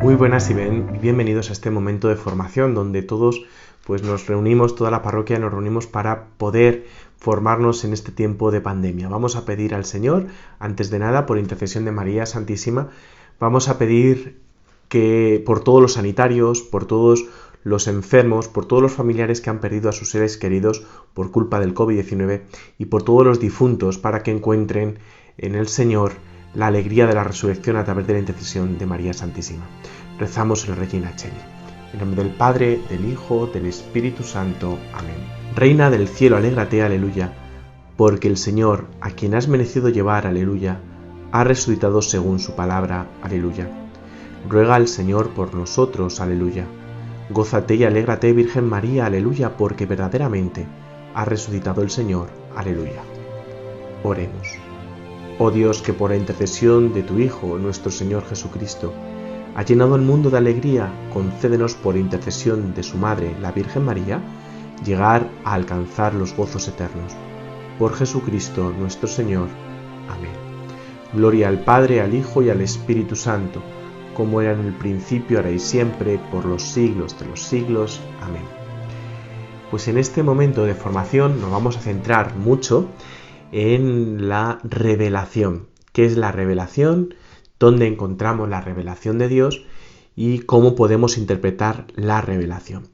Muy buenas y bienvenidos a este momento de formación donde todos nos reunimos, toda la parroquia nos reunimos para poder formarnos en este tiempo de pandemia. Vamos a pedir al Señor, antes de nada, por intercesión de María Santísima, vamos a pedir que por todos los sanitarios, por todos los enfermos, por todos los familiares que han perdido a sus seres queridos por culpa del COVID-19 y por todos los difuntos para que encuentren en el Señor la alegría de la resurrección a través de la intercesión de María Santísima. Rezamos el Regina Coeli. En nombre del Padre, del Hijo, del Espíritu Santo. Amén. Reina del cielo, alégrate, aleluya, porque el Señor, a quien has merecido llevar, aleluya, ha resucitado según su palabra, aleluya. Ruega al Señor por nosotros, aleluya. Gózate y alégrate, Virgen María, aleluya, porque verdaderamente ha resucitado el Señor, aleluya. Oremos. Oh Dios, que por la intercesión de tu Hijo, nuestro Señor Jesucristo, ha llenado el mundo de alegría, concédenos por intercesión de su Madre, la Virgen María, llegar a alcanzar los gozos eternos. Por Jesucristo nuestro Señor. Amén. Gloria al Padre, al Hijo y al Espíritu Santo, como era en el principio, ahora y siempre, por los siglos de los siglos. Amén. Pues en este momento de formación nos vamos a centrar mucho en la revelación. ¿Qué es la revelación? ¿Dónde encontramos la revelación de Dios? Y cómo podemos interpretar la revelación.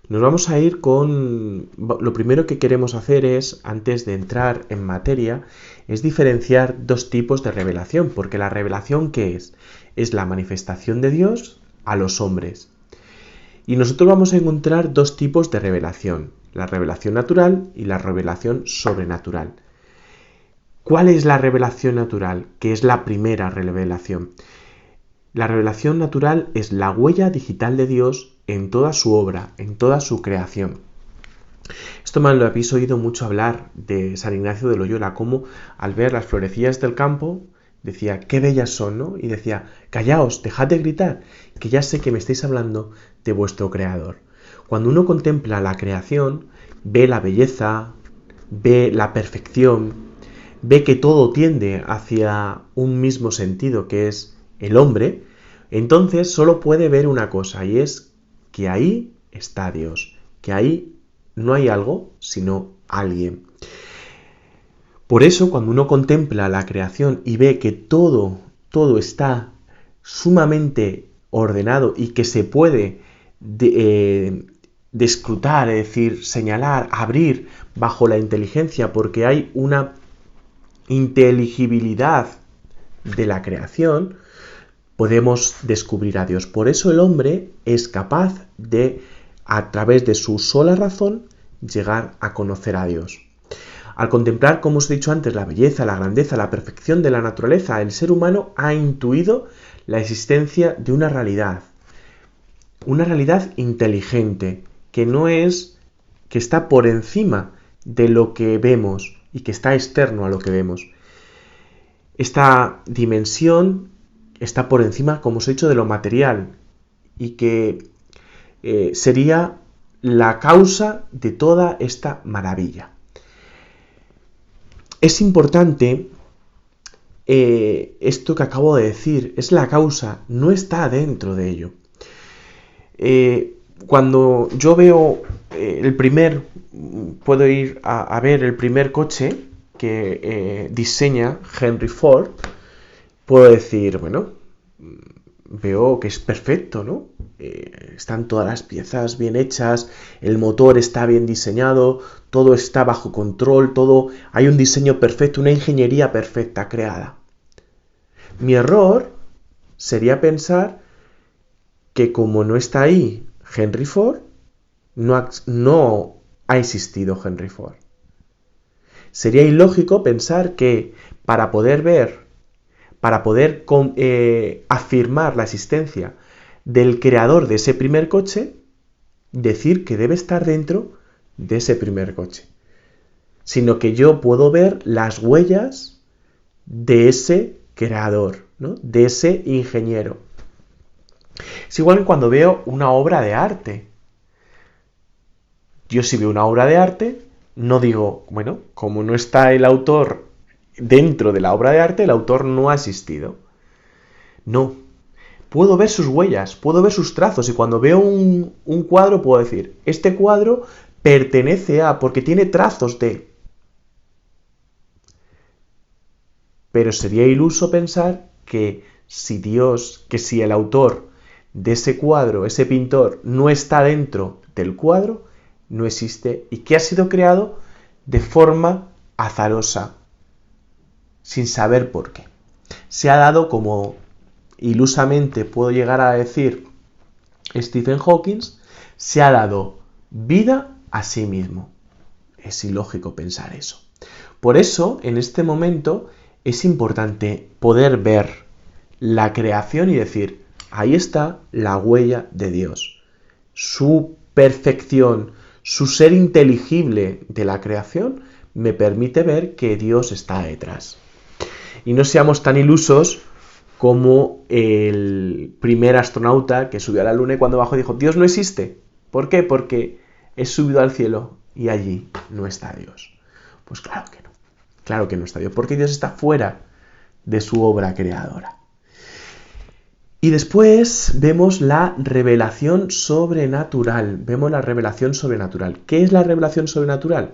Nos vamos a ir con... Lo primero que queremos hacer es, antes de entrar en materia, es diferenciar dos tipos de revelación, porque la revelación, ¿qué es? Es la manifestación de Dios a los hombres. Y nosotros vamos a encontrar dos tipos de revelación, la revelación natural y la revelación sobrenatural. ¿Cuál es la revelación natural? Que es la primera revelación. La revelación natural es la huella digital de Dios en toda su obra, en toda su creación. Esto me lo habéis oído mucho hablar de San Ignacio de Loyola, como al ver las florecillas del campo decía, qué bellas son, ¿no? Y decía, callaos, dejad de gritar, que ya sé que me estáis hablando de vuestro Creador. Cuando uno contempla la creación, ve la belleza, ve la perfección, ve que todo tiende hacia un mismo sentido, que es el hombre, entonces solo puede ver una cosa, y es que ahí está Dios, que ahí no hay algo, sino alguien. Por eso, cuando uno contempla la creación y ve que todo está sumamente ordenado y que se puede descrutar, es decir, señalar, abrir bajo la inteligencia, porque hay una inteligibilidad de la creación, podemos descubrir a Dios. Por eso el hombre es capaz de, a través de su sola razón, llegar a conocer a Dios. Al contemplar, como os he dicho antes, la belleza, la grandeza, la perfección de la naturaleza, el ser humano ha intuido la existencia de una realidad inteligente, que no es, que está por encima de lo que vemos y que está externo a lo que vemos. Esta dimensión está por encima, como os he dicho, de lo material y que sería la causa de toda esta maravilla. Es importante esto que acabo de decir, es la causa, no está dentro de ello. Cuando yo veo puedo ir a ver el primer coche que diseña Henry Ford, puedo decir, bueno, veo que es perfecto, ¿no? Están todas las piezas bien hechas, el motor está bien diseñado, todo está bajo control, hay un diseño perfecto, una ingeniería perfecta creada. Mi error sería pensar que como no está ahí Henry Ford, no ha existido Henry Ford. Sería ilógico pensar que para poder afirmar la existencia del creador de ese primer coche, decir que debe estar dentro de ese primer coche, sino que yo puedo ver las huellas de ese creador, ¿no? De ese ingeniero. Es igual que cuando veo una obra de arte. Yo si veo una obra de arte, no digo, bueno, como no está el autor dentro de la obra de arte, el autor no ha existido. No, puedo ver sus huellas, puedo ver sus trazos, y cuando veo un cuadro puedo decir, este cuadro pertenece a, porque tiene trazos de. Pero sería iluso pensar que si el autor de ese cuadro, ese pintor, no está dentro del cuadro, no existe y que ha sido creado de forma azarosa, sin saber por qué. Se ha dado, como ilusamente puedo llegar a decir Stephen Hawking, se ha dado vida a sí mismo. Es ilógico pensar eso. Por eso, en este momento, es importante poder ver la creación y decir, ahí está la huella de Dios. Su perfección, su ser inteligible de la creación, me permite ver que Dios está detrás. Y no seamos tan ilusos como el primer astronauta que subió a la Luna y cuando bajó dijo, Dios no existe. ¿Por qué? Porque he subido al cielo y allí no está Dios. Pues claro que no. Claro que no está Dios, porque Dios está fuera de su obra creadora. Y después vemos la revelación sobrenatural. Vemos la revelación sobrenatural. ¿Qué es la revelación sobrenatural?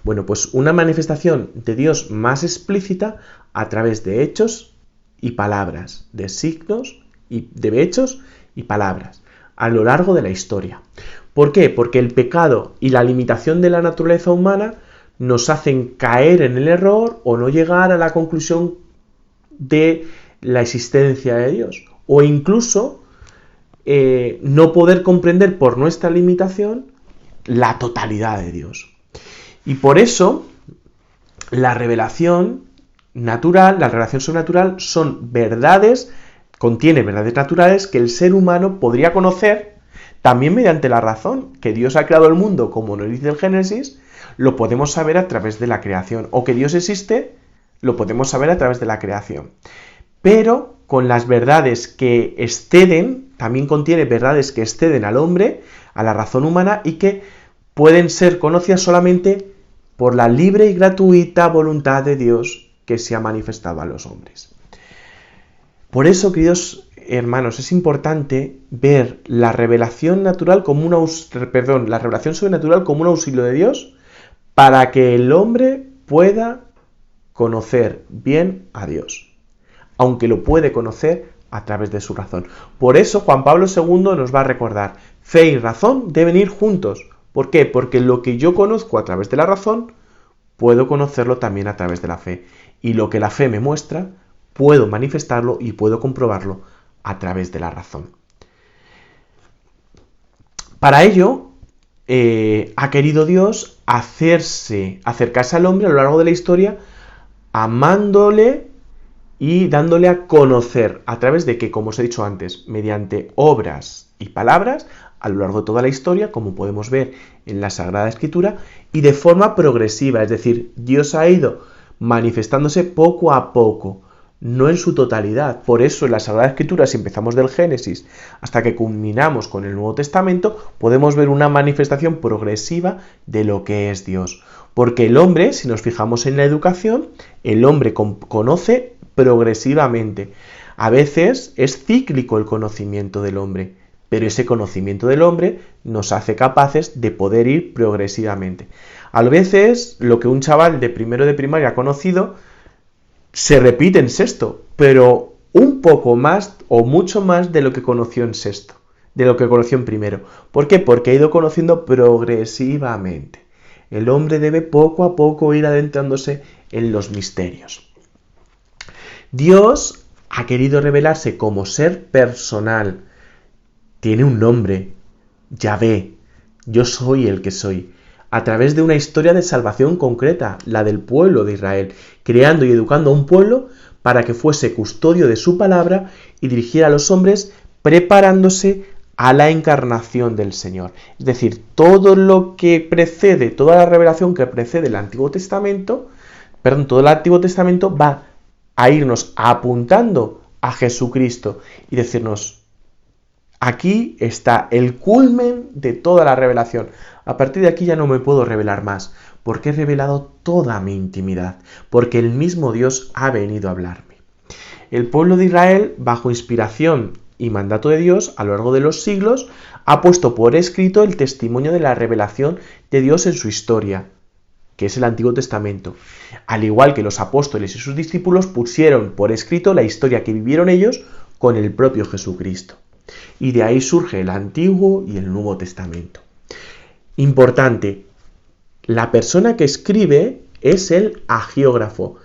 Bueno, pues una manifestación de Dios más explícita a través de hechos y palabras, de signos y de hechos y palabras a lo largo de la historia. ¿Por qué? Porque el pecado y la limitación de la naturaleza humana nos hacen caer en el error o no llegar a la conclusión de la existencia de Dios. O incluso no poder comprender por nuestra limitación la totalidad de Dios. Y por eso la revelación natural, la revelación sobrenatural son verdades, contiene verdades naturales que el ser humano podría conocer también mediante la razón. Que Dios ha creado el mundo, como nos dice el Génesis, lo podemos saber a través de la creación. O que Dios existe, lo podemos saber a través de la creación. Pero con las verdades que exceden, también contiene verdades que exceden al hombre, a la razón humana, y que pueden ser conocidas solamente por la libre y gratuita voluntad de Dios que se ha manifestado a los hombres. Por eso, queridos hermanos, es importante ver la revelación natural como la revelación sobrenatural como un auxilio de Dios para que el hombre pueda conocer bien a Dios, aunque lo puede conocer a través de su razón. Por eso Juan Pablo II nos va a recordar, fe y razón deben ir juntos. ¿Por qué? Porque lo que yo conozco a través de la razón, puedo conocerlo también a través de la fe. Y lo que la fe me muestra, puedo manifestarlo y puedo comprobarlo a través de la razón. Para ello, ha querido Dios acercarse al hombre a lo largo de la historia, amándole y dándole a conocer a través de que, como os he dicho antes, mediante obras y palabras, a lo largo de toda la historia, como podemos ver en la Sagrada Escritura, y de forma progresiva, es decir, Dios ha ido manifestándose poco a poco, no en su totalidad. Por eso en la Sagrada Escritura, si empezamos del Génesis hasta que culminamos con el Nuevo Testamento, podemos ver una manifestación progresiva de lo que es Dios. Porque el hombre, si nos fijamos en la educación, el hombre conoce progresivamente. A veces es cíclico el conocimiento del hombre, pero ese conocimiento del hombre nos hace capaces de poder ir progresivamente. A veces lo que un chaval de primero de primaria ha conocido se repite en sexto, pero un poco más o mucho más de lo que conoció en sexto, de lo que conoció en primero. ¿Por qué? Porque ha ido conociendo progresivamente. El hombre debe poco a poco ir adentrándose en los misterios. Dios ha querido revelarse como ser personal. Tiene un nombre, Yahvé, yo soy el que soy, a través de una historia de salvación concreta, la del pueblo de Israel, creando y educando a un pueblo para que fuese custodio de su palabra y dirigiera a los hombres preparándose a la encarnación del Señor. Es decir, todo lo que precede, toda la revelación que precede el Antiguo Testamento, todo el Antiguo Testamento va a irnos apuntando a Jesucristo y decirnos, aquí está el culmen de toda la revelación. A partir de aquí ya no me puedo revelar más, porque he revelado toda mi intimidad, porque el mismo Dios ha venido a hablarme. El pueblo de Israel, bajo inspiración y mandato de Dios, a lo largo de los siglos, ha puesto por escrito el testimonio de la revelación de Dios en su historia, que es el Antiguo Testamento. Al igual que los apóstoles y sus discípulos pusieron por escrito la historia que vivieron ellos con el propio Jesucristo. Y de ahí surge el Antiguo y el Nuevo Testamento. Importante, la persona que escribe es el agiógrafo.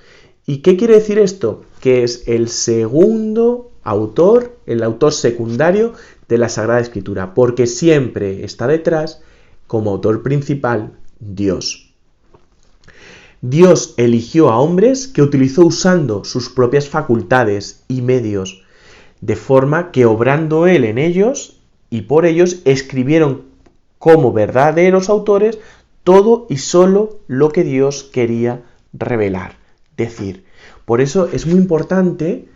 ¿Y qué quiere decir esto? Que es el segundo autor, el autor secundario de la Sagrada Escritura, porque siempre está detrás, como autor principal, Dios. Dios eligió a hombres que utilizó usando sus propias facultades y medios, de forma que obrando Él en ellos y por ellos escribieron como verdaderos autores todo y solo lo que Dios quería revelar. Decir, por eso es muy importante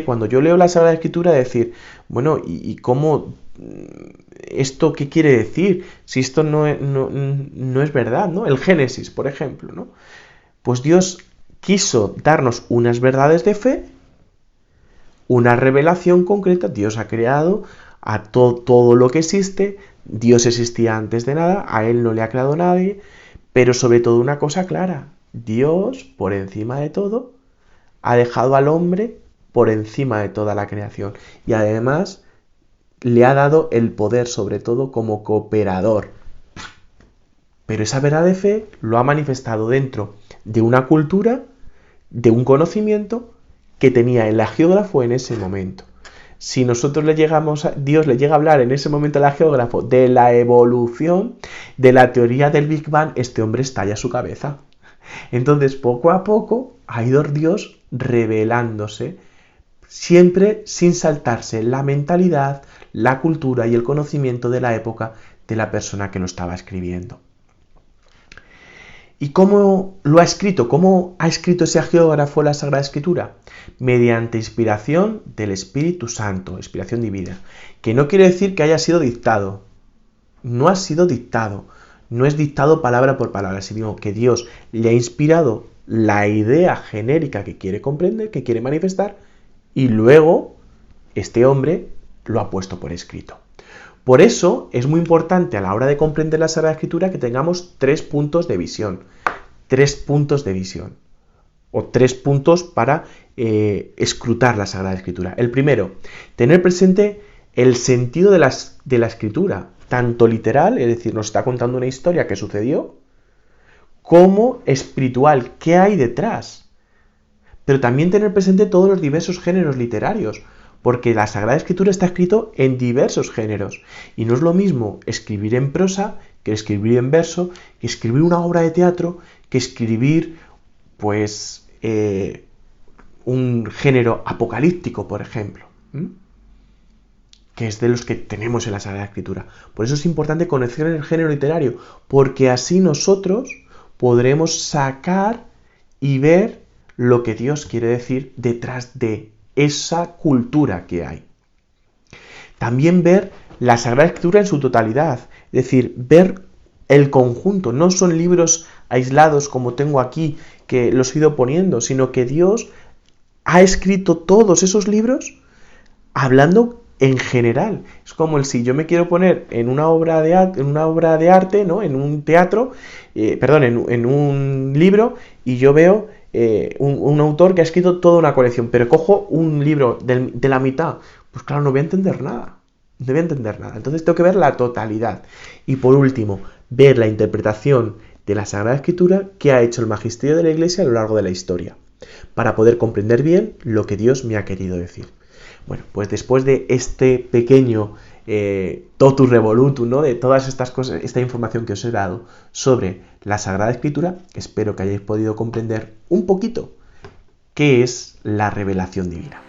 cuando yo leo la Sagrada Escritura decir, bueno, ¿y cómo esto qué quiere decir? Si esto no es verdad, ¿no? El Génesis, por ejemplo, ¿no? Pues Dios quiso darnos unas verdades de fe, una revelación concreta. Dios ha creado a todo lo que existe, Dios existía antes de nada, a Él no le ha creado nadie, pero sobre todo una cosa clara, Dios, por encima de todo, ha dejado al hombre por encima de toda la creación y además le ha dado el poder, sobre todo como cooperador. Pero esa verdad de fe lo ha manifestado dentro de una cultura, de un conocimiento que tenía el agiógrafo en ese momento. Si nosotros Dios le llega a hablar en ese momento al agiógrafo de la evolución, de la teoría del Big Bang, este hombre estalla su cabeza. Entonces, poco a poco ha ido Dios revelándose, siempre sin saltarse la mentalidad, la cultura y el conocimiento de la época de la persona que lo estaba escribiendo. ¿Y cómo lo ha escrito? ¿Cómo ha escrito ese agiógrafo la Sagrada Escritura? Mediante inspiración del Espíritu Santo, inspiración divina, que no quiere decir que haya sido dictado. No ha sido dictado. No es dictado palabra por palabra, sino que Dios le ha inspirado la idea genérica que quiere comprender, que quiere manifestar, y luego este hombre lo ha puesto por escrito. Por eso es muy importante a la hora de comprender la Sagrada Escritura que tengamos 3 puntos de visión. 3 puntos de visión. O 3 puntos para escrutar la Sagrada Escritura. El primero, tener presente el sentido de la Escritura, tanto literal, es decir, nos está contando una historia que sucedió, como espiritual, ¿qué hay detrás? Pero también tener presente todos los diversos géneros literarios, porque la Sagrada Escritura está escrito en diversos géneros, y no es lo mismo escribir en prosa que escribir en verso, que escribir una obra de teatro, que escribir, pues, un género apocalíptico, por ejemplo, que es de los que tenemos en la Sagrada Escritura. Por eso es importante conocer el género literario, porque así nosotros podremos sacar y ver lo que Dios quiere decir detrás de esa cultura que hay. También ver la Sagrada Escritura en su totalidad, es decir, ver el conjunto. No son libros aislados como tengo aquí, que los he ido poniendo, sino que Dios ha escrito todos esos libros hablando en general. Es como si yo me quiero poner en una obra de arte, ¿no? En un teatro, en un libro, y yo veo un autor que ha escrito toda una colección, pero cojo un libro de la mitad, pues claro, no voy a entender nada. No voy a entender nada. Entonces tengo que ver la totalidad. Y por último, ver la interpretación de la Sagrada Escritura que ha hecho el magisterio de la Iglesia a lo largo de la historia, para poder comprender bien lo que Dios me ha querido decir. Bueno, pues después de este pequeño totus revolutum, ¿no? De todas estas cosas, esta información que os he dado sobre la Sagrada Escritura, espero que hayáis podido comprender un poquito qué es la revelación divina.